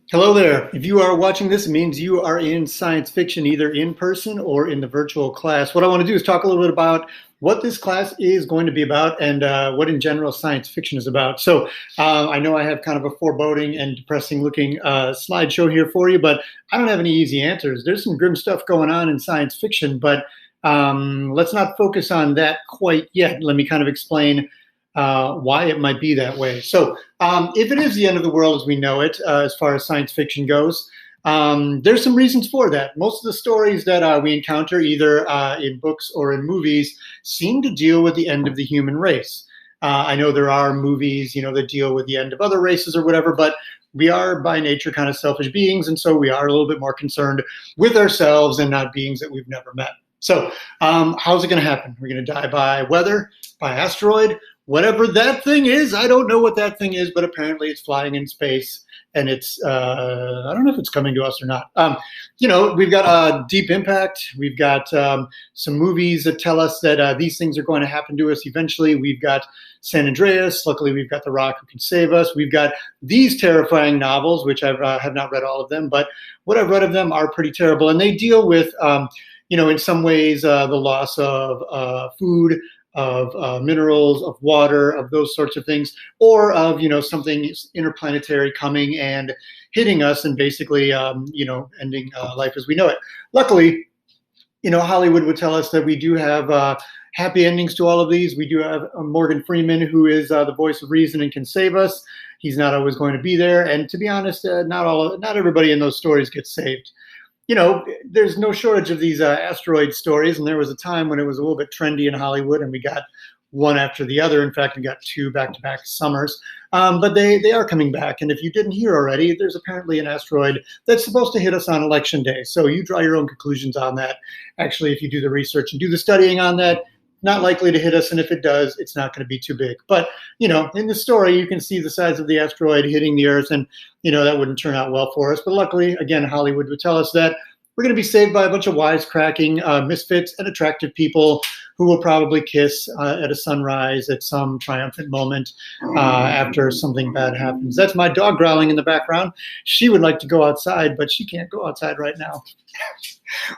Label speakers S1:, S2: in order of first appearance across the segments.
S1: Hello there. If you are watching this, it means you are in science fiction, either in person or in the virtual class. What I want to do is talk a little bit about what this class is going to be about and what in general science fiction is about. I know I have kind of a foreboding and depressing looking slideshow here for you, but I don't have any easy answers. There's some grim stuff going on in science fiction, but let's not focus on that quite yet. Let me kind of explain why it might be that way. If it is the end of the world as we know it, as far as science fiction goes, there's some reasons for that. Most of the stories that we encounter, either in books or in movies, seem to deal with the end of the human race. I know there are movies, that deal with the end of other races or whatever, but we are by nature kind of selfish beings, and so we are a little bit more concerned with ourselves and not beings that we've never met. How's it going to happen? We're going to die by weather, by asteroid, whatever that thing is. I don't know what that thing is, but apparently it's flying in space, and it's I don't know if it's coming to us or not. We've got Deep Impact. We've got some movies that tell us that these things are going to happen to us eventually. We've got San Andreas. Luckily, we've got The Rock who can save us. We've got these terrifying novels, which I have not read all of them, but what I've read of them are pretty terrible, and they deal with in some ways, the loss of food, of minerals, of water, of those sorts of things, or of something interplanetary coming and hitting us and basically ending life as we know it. Luckily, Hollywood would tell us that we do have happy endings to all of these. We do have Morgan Freeman, who is the voice of reason and can save us. He's not always going to be there, and to be honest, not everybody in those stories gets saved. There's no shortage of these asteroid stories, and there was a time when it was a little bit trendy in Hollywood, and we got one after the other. In fact, we got two back-to-back summers, but they are coming back. And if you didn't hear already, there's apparently an asteroid that's supposed to hit us on Election Day. So you draw your own conclusions on that. Actually, if you do the research and do the studying on that, not likely to hit us, and if it does, it's not going to be too big. But in the story, you can see the size of the asteroid hitting the Earth, and that wouldn't turn out well for us. But luckily, again, Hollywood would tell us that we're going to be saved by a bunch of wisecracking misfits and attractive people who will probably kiss at a sunrise at some triumphant moment after something bad happens. That's my dog growling in the background. She would like to go outside, but she can't go outside right now.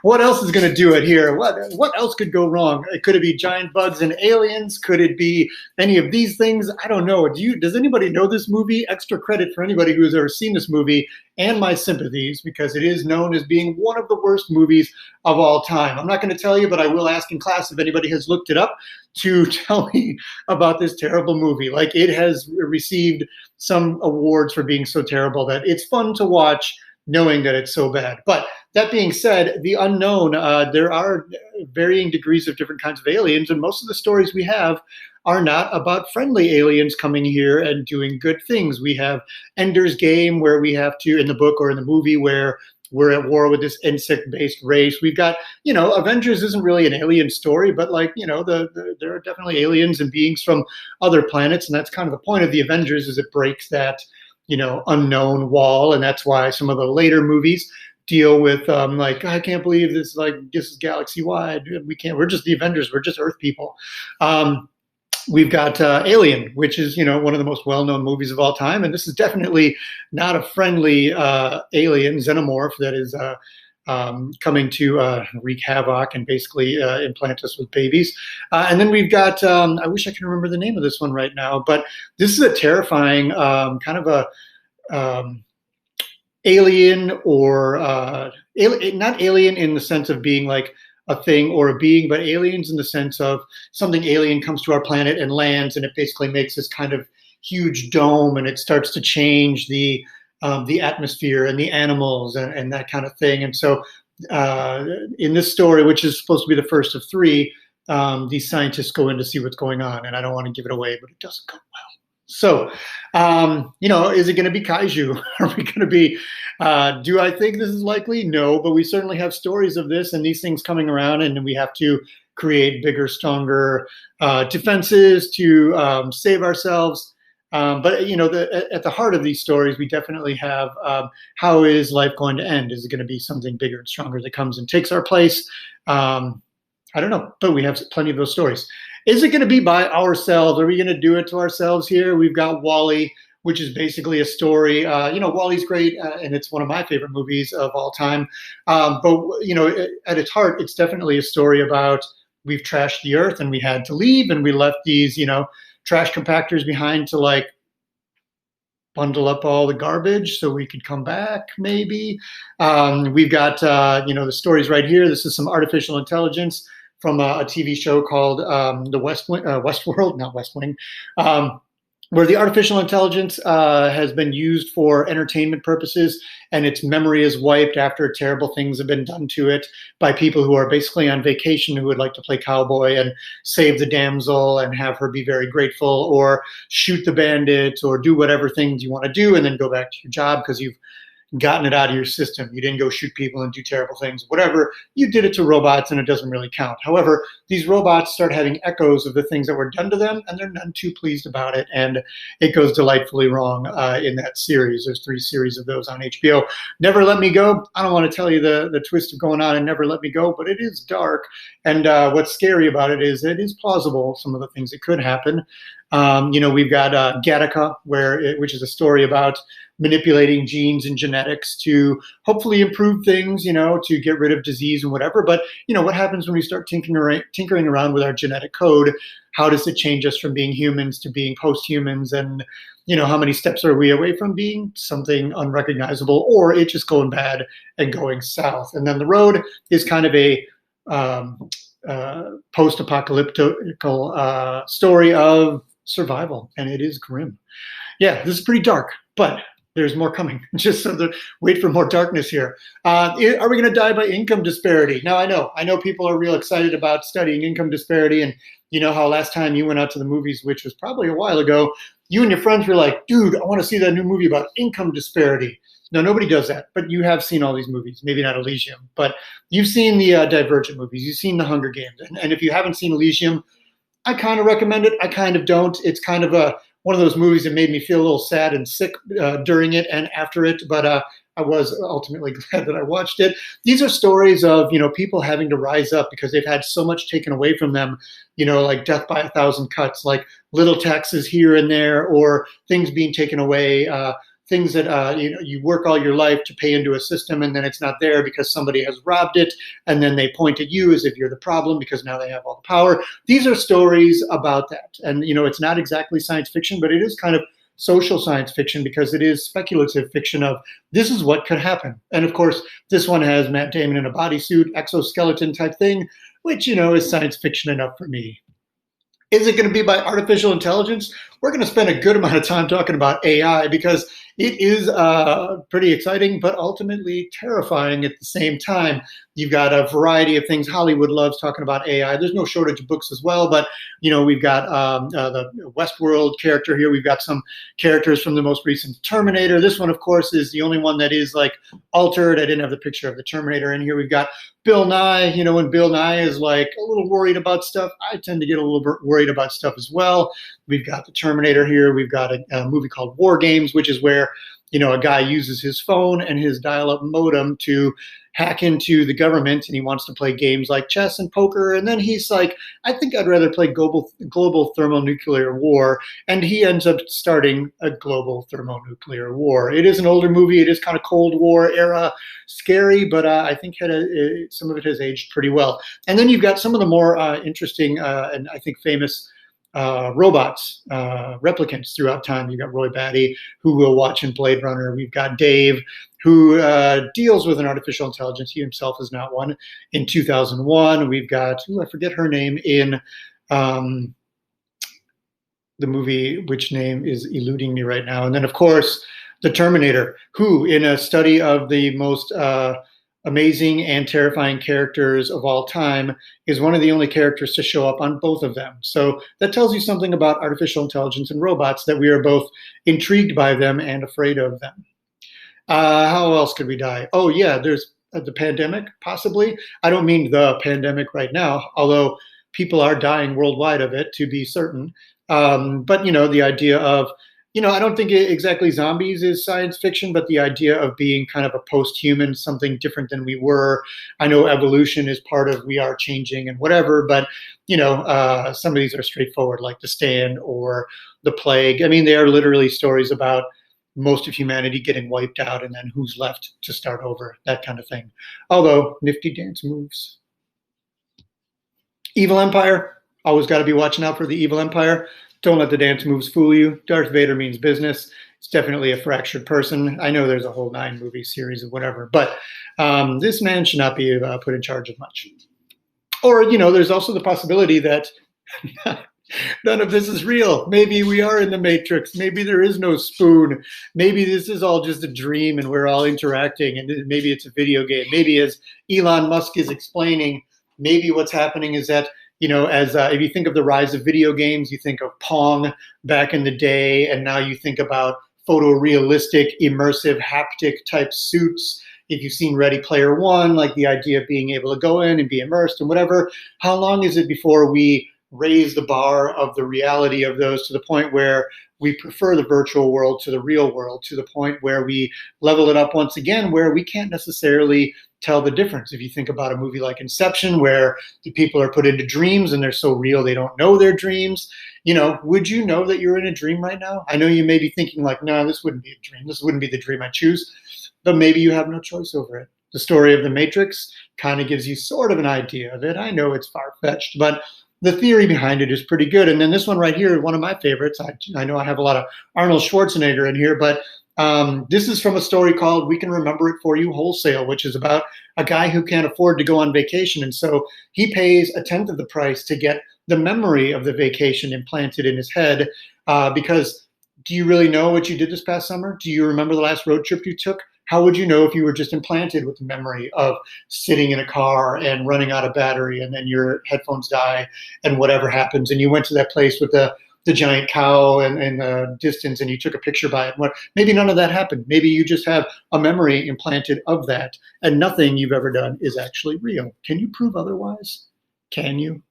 S1: What else is going to do it here? What else could go wrong? Could it be giant bugs and aliens? Could it be any of these things? I don't know. Does anybody know this movie? Extra credit for anybody who has ever seen this movie, and my sympathies, because it is known as being one of the worst movies of all time. I'm not going to tell you, but I will ask in class if anybody has looked it up to tell me about this terrible movie. Like, it has received some awards for being so terrible that it's fun to watch knowing that it's so bad. But that being said, the unknown, there are varying degrees of different kinds of aliens, and most of the stories we have are not about friendly aliens coming here and doing good things. We have Ender's Game, where we have to, in the book or in the movie, where we're at war with this insect-based race. We've got, Avengers isn't really an alien story, but there are definitely aliens and beings from other planets, and that's kind of the point of the Avengers, is it breaks that unknown wall. And that's why some of the later movies deal with I can't believe this is galaxy wide. We're just the Avengers. We're just Earth people. We've got Alien, which is one of the most well-known movies of all time, and this is definitely not a friendly alien xenomorph that is coming to wreak havoc and basically implant us with babies. And then we've got, I wish I can remember the name of this one right now, but this is a terrifying kind of a alien, or not alien in the sense of being like a thing or a being, but aliens in the sense of something alien comes to our planet and lands, and it basically makes this kind of huge dome, and it starts to change the atmosphere and the animals and that kind of thing. And so in this story, which is supposed to be the first of three, these scientists go in to see what's going on. And I don't want to give it away, but it doesn't go well. So, is it going to be kaiju? Are we going to be, do I think this is likely? No, but we certainly have stories of this and these things coming around, and we have to create bigger, stronger defenses to save ourselves. But at the heart of these stories, we definitely have how is life going to end? Is it going to be something bigger and stronger that comes and takes our place? I don't know, but we have plenty of those stories. Is it going to be by ourselves? Are we going to do it to ourselves here? We've got WALL-E, which is basically a story. Wally's great, and it's one of my favorite movies of all time. But at its heart, it's definitely a story about we've trashed the earth and we had to leave, and we left these trash compactors behind to like bundle up all the garbage so we could come back maybe. We've got the stories right here. This is some artificial intelligence from a TV show called the Westworld, not West Wing, where the artificial intelligence has been used for entertainment purposes, and its memory is wiped after terrible things have been done to it by people who are basically on vacation, who would like to play cowboy and save the damsel and have her be very grateful, or shoot the bandits, or do whatever things you want to do and then go back to your job because you've gotten it out of your system. You didn't go shoot people and do terrible things, whatever. You did it to robots and it doesn't really count. However, these robots start having echoes of the things that were done to them, and they're none too pleased about it. And it goes delightfully wrong in that series. There's 3 series of those on HBO. Never Let Me Go. I don't want to tell you the twist of going on in Never Let Me Go, but it is dark. And what's scary about it is plausible, some of the things that could happen. We've got Gattaca, which is a story about manipulating genes and genetics to hopefully improve things, to get rid of disease and whatever. But, what happens when we start tinkering around with our genetic code? How does it change us from being humans to being post-humans? And, how many steps are we away from being something unrecognizable, or it just going bad and going south? And then The Road is kind of a post-apocalyptic story of survival, and it is grim. Yeah, this is pretty dark, but there's more coming. Just wait for more darkness here. Are we going to die by income disparity? Now, I know people are real excited about studying income disparity, and you know how last time you went out to the movies, which was probably a while ago, you and your friends were like, dude, I want to see that new movie about income disparity. No, nobody does that, but you have seen all these movies, maybe not Elysium, but you've seen the Divergent movies, you've seen the Hunger Games, and if you haven't seen Elysium, I kind of recommend it. I kind of don't. It's kind of one of those movies that made me feel a little sad and sick during it and after it, but I was ultimately glad that I watched it. These are stories of, people having to rise up because they've had so much taken away from them, like death by 1,000 cuts, like little taxes here and there, or things being taken away, things that you work all your life to pay into a system, and then it's not there because somebody has robbed it, and then they point at you as if you're the problem because now they have all the power. These are stories about that, and it's not exactly science fiction, but it is kind of social science fiction because it is speculative fiction of this is what could happen. And of course, this one has Matt Damon in a bodysuit, exoskeleton type thing, which is science fiction enough for me. Is it going to be by artificial intelligence? We're going to spend a good amount of time talking about AI because it is pretty exciting, but ultimately terrifying at the same time. You've got a variety of things. Hollywood loves talking about AI. There's no shortage of books as well, but we've got the Westworld character here. We've got some characters from the most recent Terminator. This one, of course, is the only one that is like altered. I didn't have the picture of the Terminator in here. We've got Bill Nye. When Bill Nye is like a little worried about stuff, I tend to get a little bit worried about stuff as well. We've got the Terminator here. We've got a movie called War Games, which is where a guy uses his phone and his dial-up modem to hack into the government, and he wants to play games like chess and poker. And then he's like, I think I'd rather play global thermonuclear war. And he ends up starting a global thermonuclear war. It is an older movie. It is kind of Cold War era scary, but I think some of it has aged pretty well. And then you've got some of the more interesting and I think famous robots, replicants throughout time. You've got Roy Batty, who we'll watch in Blade Runner. We've got Dave, who deals with an artificial intelligence. He himself is not one. In 2001, we've got, I forget her name in the movie, which name is eluding me right now. And then, of course, the Terminator, who, in a study of the most amazing and terrifying characters of all time, is one of the only characters to show up on both of them. So that tells you something about artificial intelligence and robots, that we are both intrigued by them and afraid of them. How else could we die? Oh, yeah, there's the pandemic, possibly. I don't mean the pandemic right now, although people are dying worldwide of it, to be certain. But, the idea of I don't think exactly zombies is science fiction, but the idea of being kind of a post-human, something different than we were. I know evolution is part of we are changing and whatever, but some of these are straightforward, like The Stand or The Plague. I mean, they are literally stories about most of humanity getting wiped out and then who's left to start over, that kind of thing. Although nifty dance moves. Evil Empire, always got to be watching out for the Evil Empire. Don't let the dance moves fool you. Darth Vader means business. It's definitely a fractured person. I know there's a whole 9-movie series of whatever, but this man should not be put in charge of much. Or, there's also the possibility that none of this is real. Maybe we are in the Matrix. Maybe there is no spoon. Maybe this is all just a dream and we're all interacting, and maybe it's a video game. Maybe, as Elon Musk is explaining, maybe what's happening is that, if you think of the rise of video games, you think of Pong back in the day, and now you think about photorealistic, immersive, haptic type suits. If you've seen Ready Player One, like the idea of being able to go in and be immersed and whatever, how long is it before we raise the bar of the reality of those to the point where we prefer the virtual world to the real world, to the point where we level it up once again, where we can't necessarily tell the difference? If you think about a movie like Inception, where the people are put into dreams and they're so real they don't know their dreams, would you know that you're in a dream right now? I know you may be thinking like, no, this wouldn't be a dream. This wouldn't be the dream I choose, but maybe you have no choice over it. The story of The Matrix kind of gives you sort of an idea of it. I know it's far-fetched, but the theory behind it is pretty good. And then this one right here, one of my favorites. I know I have a lot of Arnold Schwarzenegger in here, but this is from a story called We Can Remember It For You Wholesale, which is about a guy who can't afford to go on vacation. And so he pays 1/10 of the price to get the memory of the vacation implanted in his head. Because do you really know what you did this past summer? Do you remember the last road trip you took? How would you know if you were just implanted with the memory of sitting in a car and running out of battery and then your headphones die and whatever happens and you went to that place with the giant cow and the distance and you took a picture by it? Maybe none of that happened. Maybe you just have a memory implanted of that and nothing you've ever done is actually real. Can you prove otherwise? Can you?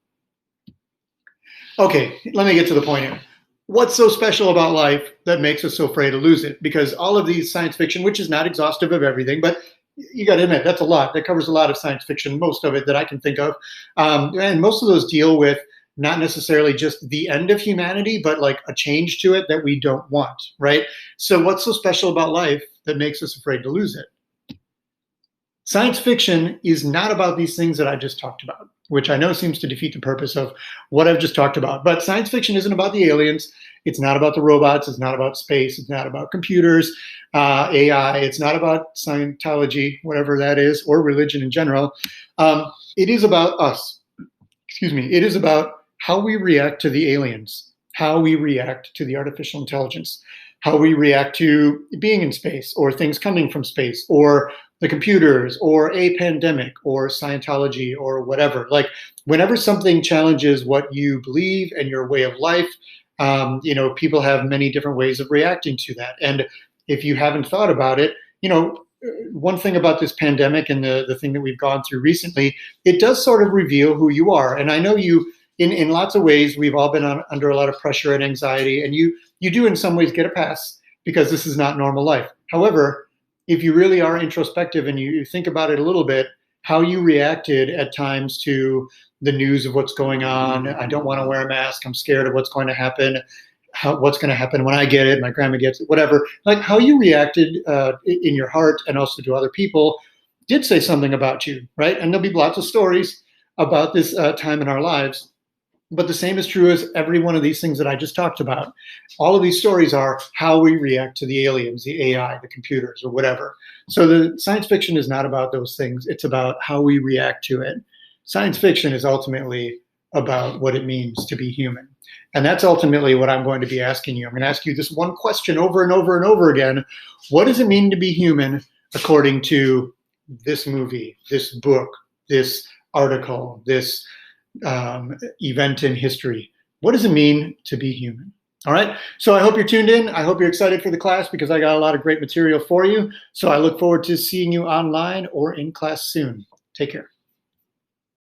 S1: Okay, let me get to the point here. What's so special about life that makes us so afraid to lose it? Because all of these science fiction, which is not exhaustive of everything, but you got to admit, that's a lot. That covers a lot of science fiction, most of it that I can think of. And most of those deal with not necessarily just the end of humanity, but like a change to it that we don't want, right? So what's so special about life that makes us afraid to lose it? Science fiction is not about these things that I just talked about, which I know seems to defeat the purpose of what I've just talked about. But science fiction isn't about the aliens. It's not about the robots. It's not about space. It's not about computers, AI. It's not about Scientology, whatever that is, or religion in general. It is about us. Excuse me. It is about how we react to the aliens, how we react to the artificial intelligence, how we react to being in space or things coming from space or the computers or a pandemic or Scientology or whatever. Like whenever something challenges what you believe and your way of life, people have many different ways of reacting to that. And if you haven't thought about it, one thing about this pandemic and the thing that we've gone through recently, it does sort of reveal who you are. And I know you, in lots of ways, we've all been under a lot of pressure and anxiety, and you do in some ways get a pass because this is not normal life. However, if you really are introspective and you think about it a little bit, how you reacted at times to the news of what's going on. I don't want to wear a mask. I'm scared of what's going to happen. What's going to happen when I get it, my grandma gets it, whatever. Like how you reacted in your heart and also to other people did say something about you, right? And there'll be lots of stories about this time in our lives. But the same is true as every one of these things that I just talked about. All of these stories are how we react to the aliens, the AI, the computers, or whatever. So the science fiction is not about those things. It's about how we react to it. Science fiction is ultimately about what it means to be human. And that's ultimately what I'm going to be asking you. I'm going to ask you this one question over and over and over again. What does it mean to be human according to this movie, this book, this article, this event in history? What does it mean to be human? All right. So I hope you're tuned in. I hope you're excited for the class because I got a lot of great material for you. So I look forward to seeing you online or in class soon. Take care.